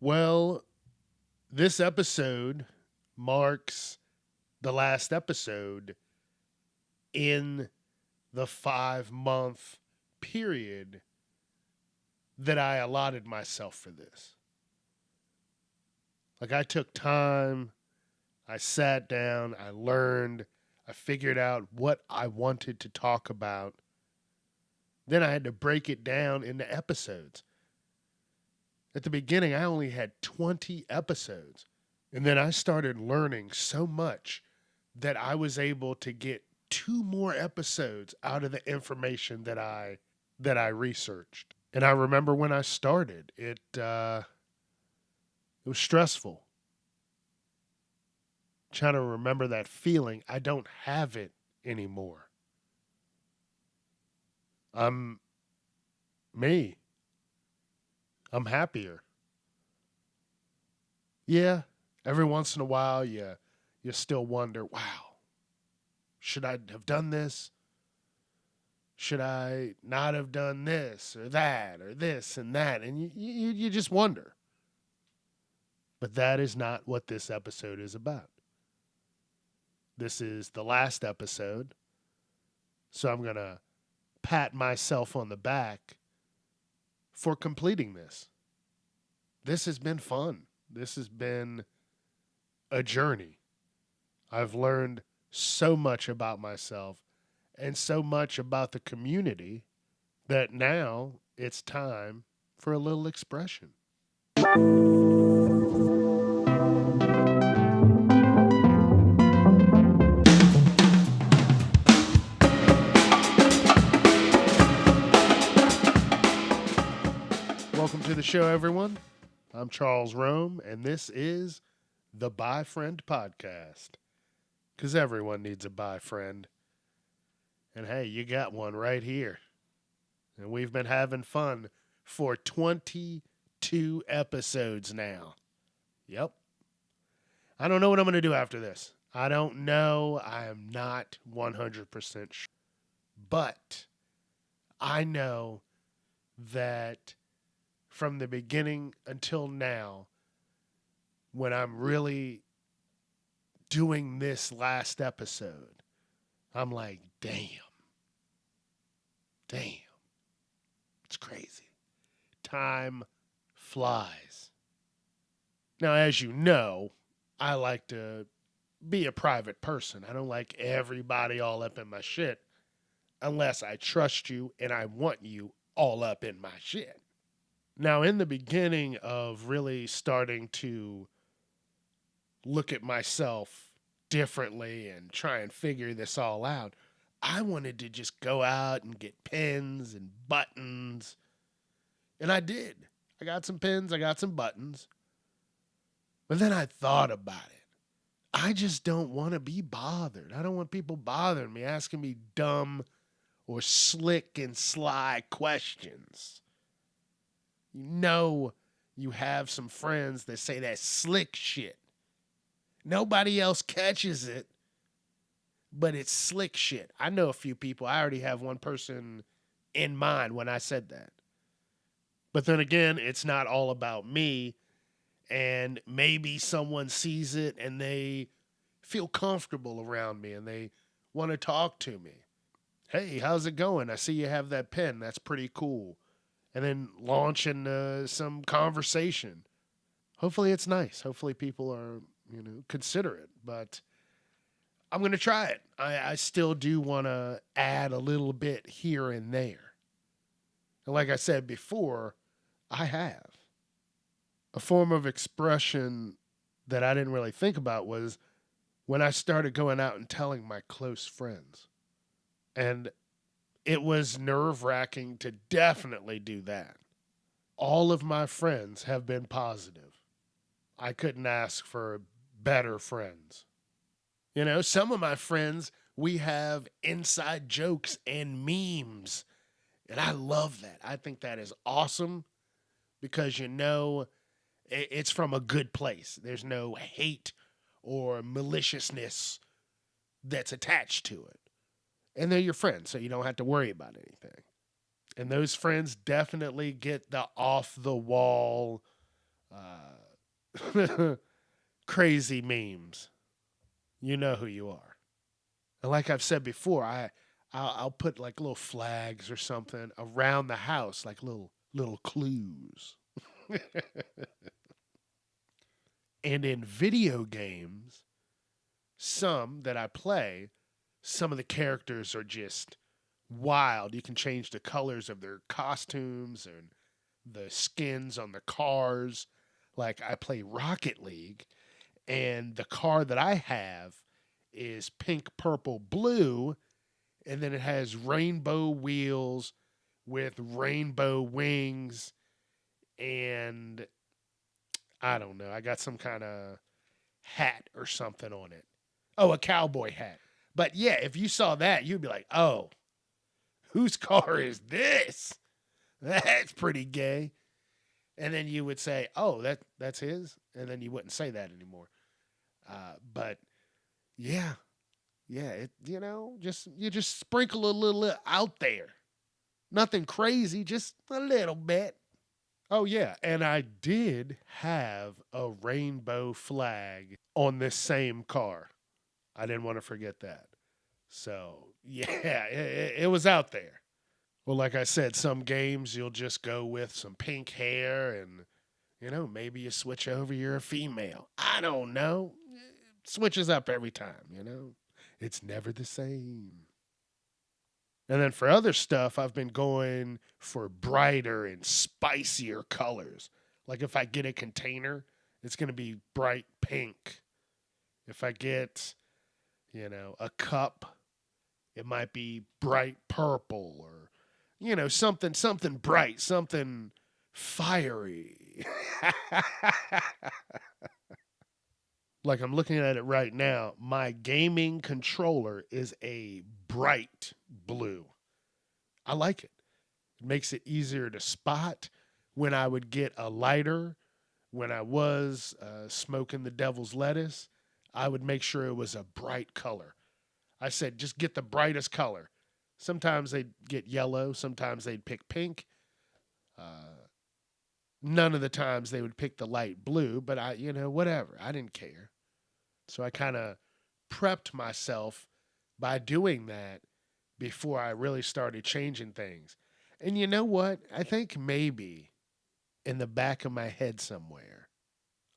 Well, this episode marks the last episode in the 5 month period that I allotted myself for this. Like, I took time, I sat down, I learned, I figured out what I wanted to talk about. Then I had to break it down into episodes. At the beginning, I only had 20 episodes. And then I started learning so much that I was able to get two more episodes out of the information that I researched. And I remember when I started, it was stressful. Trying to remember that feeling. I don't have it anymore. I'm me. I'm happier. Yeah, every once in a while you still wonder, wow, should I have done this? Should I not have done this or that or this and that? And you just wonder. But that is not what this episode is about. This is the last episode. So I'm going to pat myself on the back for completing this. This has been fun. This has been a journey. I've learned so much about myself and so much about the community that now it's time for a little expression. Welcome to the show, everyone. I'm Charles Rome, and this is the Bi Friend Podcast. Because everyone needs a bi friend. And hey, you got one right here. And we've been having fun for 22 episodes now. Yep. I don't know what I'm going to do after this. I don't know. I am not 100% sure. But I know that from the beginning until now, when I'm really doing this last episode, I'm like, damn. It's crazy. Time flies. Now, as you know, I like to be a private person. I don't like everybody all up in my shit unless I trust you and I want you all up in my shit. Now, in the beginning of really starting to look at myself differently and try and figure this all out, I wanted to just go out and get pens and buttons. And I did. I got some pens, I got some buttons. But then I thought about it. I just don't want to be bothered. I don't want people bothering me, asking me dumb or slick and sly questions. You know, you have some friends that say that slick shit. Nobody else catches it, but it's slick shit. I know a few people. I already have one person in mind when I said that. But then again, it's not all about me. And maybe someone sees it and they feel comfortable around me and they want to talk to me. Hey, how's it going? I see you have that pen. That's pretty cool. And then launch into some conversation. Hopefully it's nice. Hopefully people are, considerate. But I'm going to try it. I still do want to add a little bit here and there. And like I said before, I have. A form of expression that I didn't really think about was when I started going out and telling my close friends. And it was nerve-wracking to definitely do that. All of my friends have been positive. I couldn't ask for better friends. Some of my friends, we have inside jokes and memes. And I love that. I think that is awesome because it's from a good place. There's no hate or maliciousness that's attached to it. And they're your friends, so you don't have to worry about anything. And those friends definitely get the off the wall, crazy memes. You know who you are. And like I've said before, I'll put like little flags or something around the house, like little clues. And in video games, some that I play, some of the characters are just wild. You can change the colors of their costumes and the skins on the cars. Like I play Rocket League, and the car that I have is pink, purple, blue, and then it has rainbow wheels with rainbow wings, and I don't know. I got some kind of hat or something on it. Oh, a cowboy hat. But yeah, if you saw that, you'd be like, oh, whose car is this? That's pretty gay. And then you would say, oh, that's his. And then you wouldn't say that anymore. But yeah, you just sprinkle a little out there. Nothing crazy, just a little bit. Oh yeah, and I did have a rainbow flag on this same car. I didn't want to forget that. So yeah, it was out there. Well, like I said, some games you'll just go with some pink hair and, maybe you switch over, you're a female. I don't know. It switches up every time. It's never the same. And then for other stuff, I've been going for brighter and spicier colors. Like if I get a container, it's going to be bright pink. If I get, a cup, it might be bright purple or, something bright, something fiery. Like I'm looking at it right now, my gaming controller is a bright blue. I like it. It makes it easier to spot. When I would get a lighter, when I was smoking the devil's lettuce, I would make sure it was a bright color. I said, just get the brightest color. Sometimes they'd get yellow. Sometimes they'd pick pink. None of the times they would pick the light blue, but whatever. I didn't care. So I kind of prepped myself by doing that before I really started changing things. And you know what? I think maybe in the back of my head somewhere,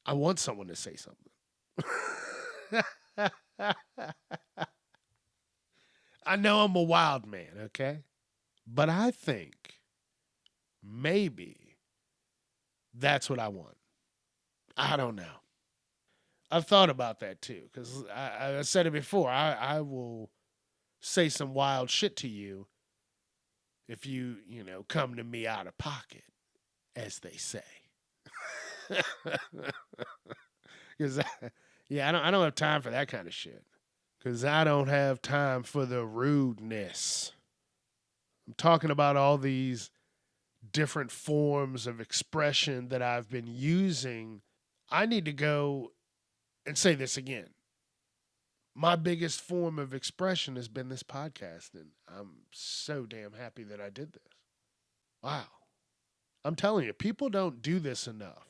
I want someone to say something. I know I'm a wild man, okay? But I think maybe that's what I want. I don't know. I've thought about that too, because I said it before. I will say some wild shit to you if you come to me out of pocket, as they say. Because I don't have time for that kind of shit. Because I don't have time for the rudeness. I'm talking about all these different forms of expression that I've been using. I need to go and say this again. My biggest form of expression has been this podcast, and I'm so damn happy that I did this. Wow. I'm telling you, people don't do this enough.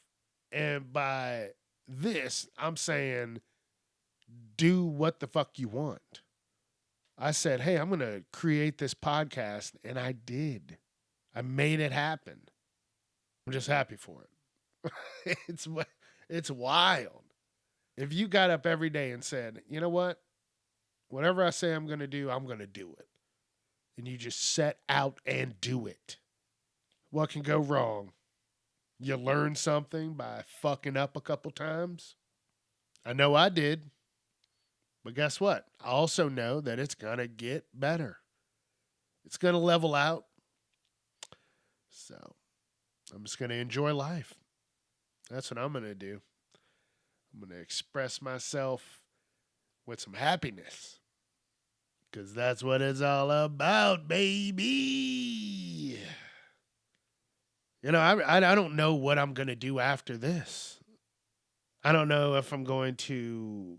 And by this, I'm saying do what the fuck you want. I said, hey, I'm going to create this podcast, and I did. I made it happen. I'm just happy for it. It's wild. If you got up every day and said, you know what? Whatever I say I'm going to do it. And you just set out and do it. What can go wrong? You learn something by fucking up a couple times. I know I did. But guess what? I also know that it's going to get better. It's going to level out. So I'm just going to enjoy life. That's what I'm going to do. I'm going to express myself with some happiness. Because that's what it's all about, baby. I don't know what I'm going to do after this. I don't know if I'm going to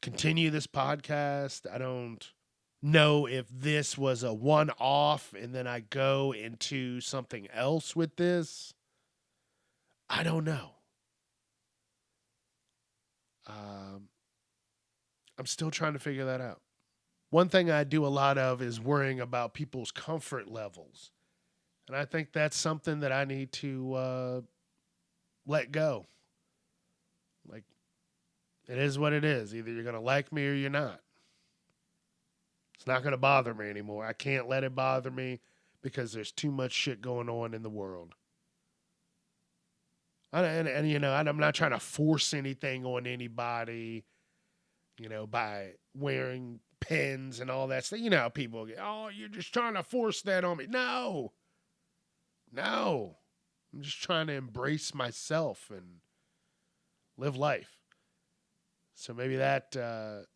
continue this podcast. I don't know if this was a one-off and then I go into something else with this. I don't know. I'm still trying to figure that out. One thing I do a lot of is worrying about people's comfort levels. And I think that's something that I need to let go. Like, it is what it is. Either you're going to like me or you're not. It's not going to bother me anymore. I can't let it bother me because there's too much shit going on in the world. And you know, I'm not trying to force anything on anybody, you know, by wearing pins and all that stuff. You know how people get, oh, you're just trying to force that on me. No. No. I'm just trying to embrace myself and live life. So maybe that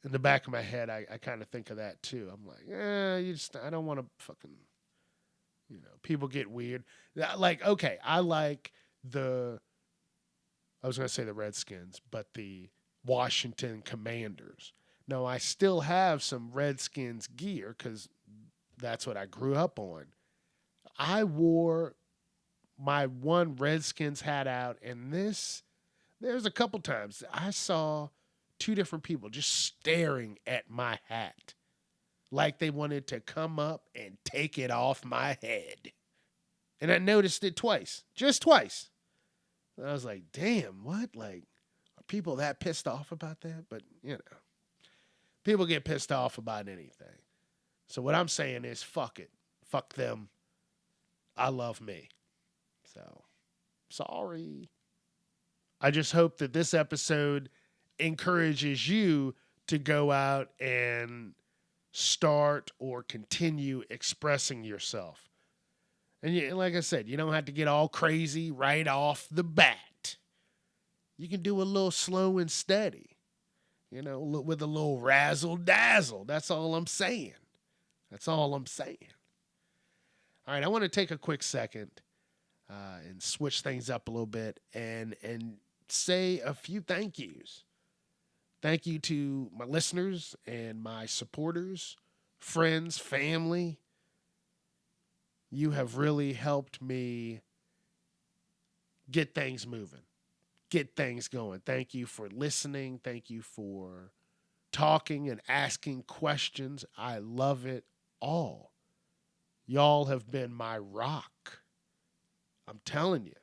in the back of my head, I kind of think of that too. I'm like, I don't want to fucking, you know, people get weird. Like, okay, I like I was going to say the Redskins, but the Washington Commanders. No, I still have some Redskins gear because that's what I grew up on. I wore my one Redskins hat out, and there's a couple times I saw two different people just staring at my hat like they wanted to come up and take it off my head. And I noticed it twice, just twice. And I was like, damn, what? Like, are people that pissed off about that? But, you know, people get pissed off about anything. So what I'm saying is, fuck it. Fuck them. I love me. So, sorry. I just hope that this episode encourages you to go out and start or continue expressing yourself. And like I said, you don't have to get all crazy right off the bat. You can do a little slow and steady, you know, with a little razzle dazzle. That's all I'm saying. That's all I'm saying. All right, I want to take a quick second and switch things up a little bit and say a few thank yous. Thank you to my listeners and my supporters, friends, family. You have really helped me get things moving, get things going. Thank you for listening. Thank you for talking and asking questions. I love it all. Y'all have been my rock. I'm telling you,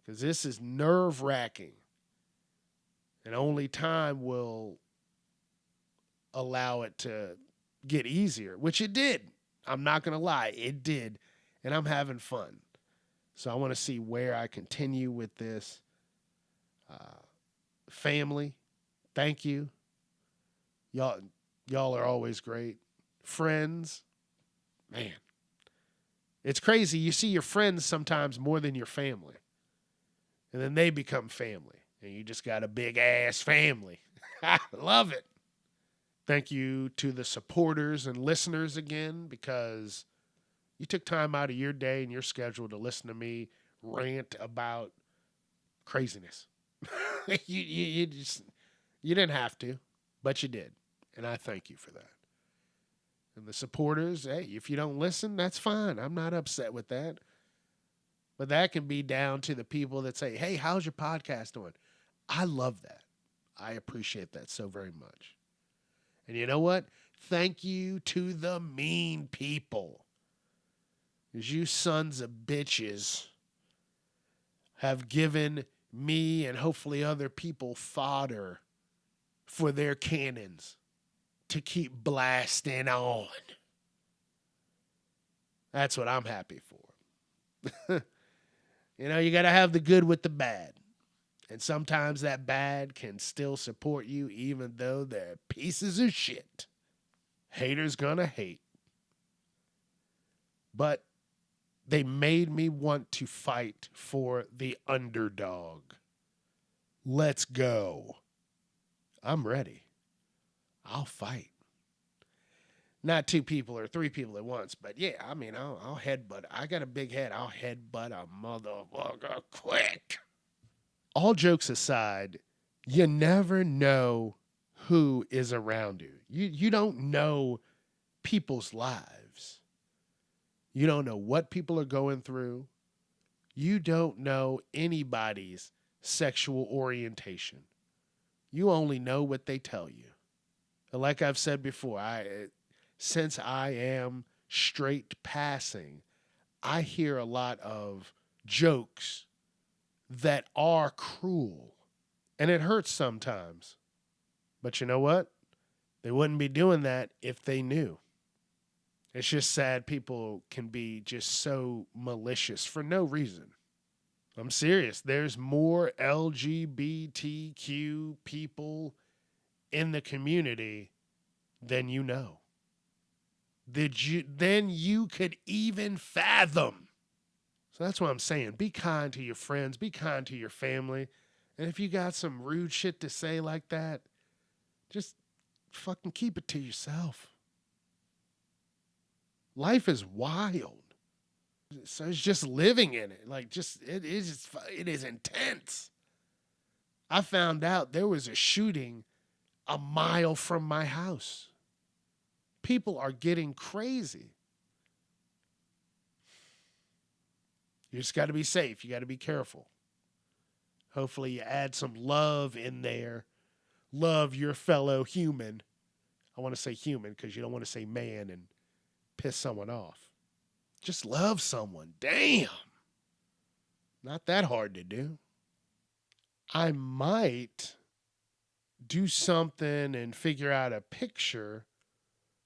because this is nerve-wracking. And only time will allow it to get easier, which it did. I'm not going to lie, it did. And I'm having fun. So I want to see where I continue with this. Family, thank you. Y'all are always great. Friends, man. It's crazy. You see your friends sometimes more than your family. And then they become family. And you just got a big ass family. I love it. Thank you to the supporters and listeners again, because you took time out of your day and your schedule to listen to me rant about craziness. You didn't have to, but you did. And I thank you for that. And the supporters, hey, if you don't listen, that's fine. I'm not upset with that. But that can be down to the people that say, hey, how's your podcast doing? I love that. I appreciate that so very much. And you know what? Thank you to the mean people. Because you sons of bitches have given me and hopefully other people fodder for their cannons to keep blasting on. That's what I'm happy for. You know, you got to have the good with the bad. And sometimes that bad can still support you even though they're pieces of shit. Haters gonna hate. But they made me want to fight for the underdog. Let's go. I'm ready. I'll fight. Not two people or three people at once, but yeah, I mean, I'll headbutt. I got a big head. I'll headbutt a motherfucker quick. All jokes aside, you never know who is around you. You don't know people's lives. You don't know what people are going through. You don't know anybody's sexual orientation. You only know what they tell you. Like I've said before, since I am straight passing, I hear a lot of jokes that are cruel, and it hurts sometimes. But you know what? They wouldn't be doing that if they knew. It's just sad people can be just so malicious for no reason. I'm serious. There's more LGBTQ people in the community than you know. Than you could even fathom. So that's what I'm saying. Be kind to your friends, be kind to your family. And if you got some rude shit to say like that, just fucking keep it to yourself. Life is wild. So it's just living in it. Like it is intense. I found out there was a shooting a mile from my house. People are getting crazy. You just got to be safe. You got to be careful. Hopefully, you add some love in there. Love your fellow human. I want to say human because you don't want to say man and piss someone off. Just love someone. Damn. Not that hard to do. I might do something and figure out a picture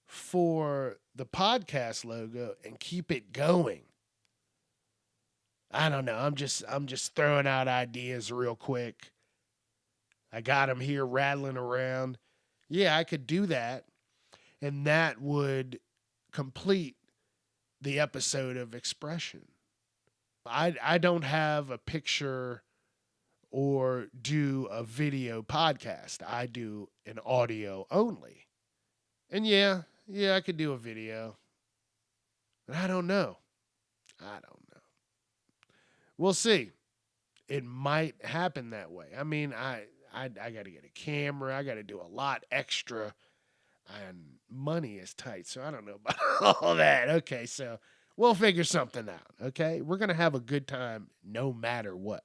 for the podcast logo and keep it going. I don't know. I'm just throwing out ideas real quick. I got them here rattling around. Yeah, I could do that, and that would complete the episode of Expression. I don't have a picture or do a video podcast. I do an audio only. And yeah, I could do a video. But I don't know. We'll see. It might happen that way. I mean, I got to get a camera. I got to do a lot extra. And money is tight, so I don't know about all that. Okay, so we'll figure something out. Okay, we're gonna have a good time no matter what.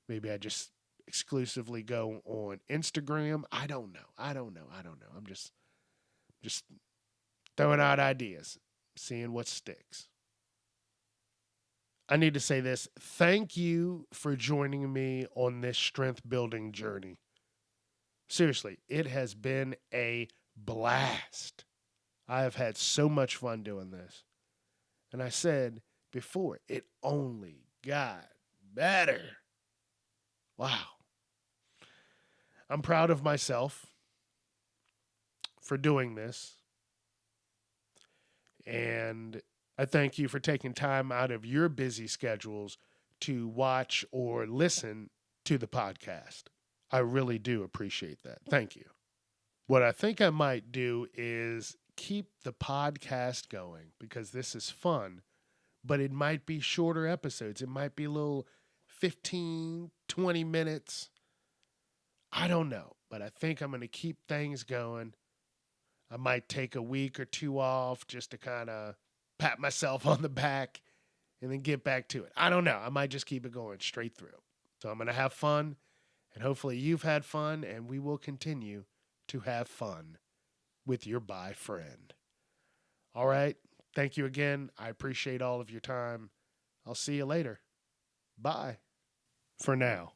Maybe I just exclusively go on Instagram. I don't know. I'm just throwing out ideas, seeing what sticks. I need to say this. Thank you for joining me on this strength building journey. Seriously, it has been a blast. I have had so much fun doing this. And I said before, it only got better. Wow. I'm proud of myself for doing this. And I thank you for taking time out of your busy schedules to watch or listen to the podcast. I really do appreciate that. Thank you. What I think I might do is keep the podcast going because this is fun, but it might be shorter episodes. It might be a little 15, 20 minutes. I don't know, but I think I'm going to keep things going. I might take a week or two off just to kind of pat myself on the back and then get back to it. I don't know. I might just keep it going straight through. So I'm going to have fun, and hopefully you've had fun, and we will continue to have fun with your bye friend. All right. Thank you again. I appreciate all of your time. I'll see you later. Bye. For now.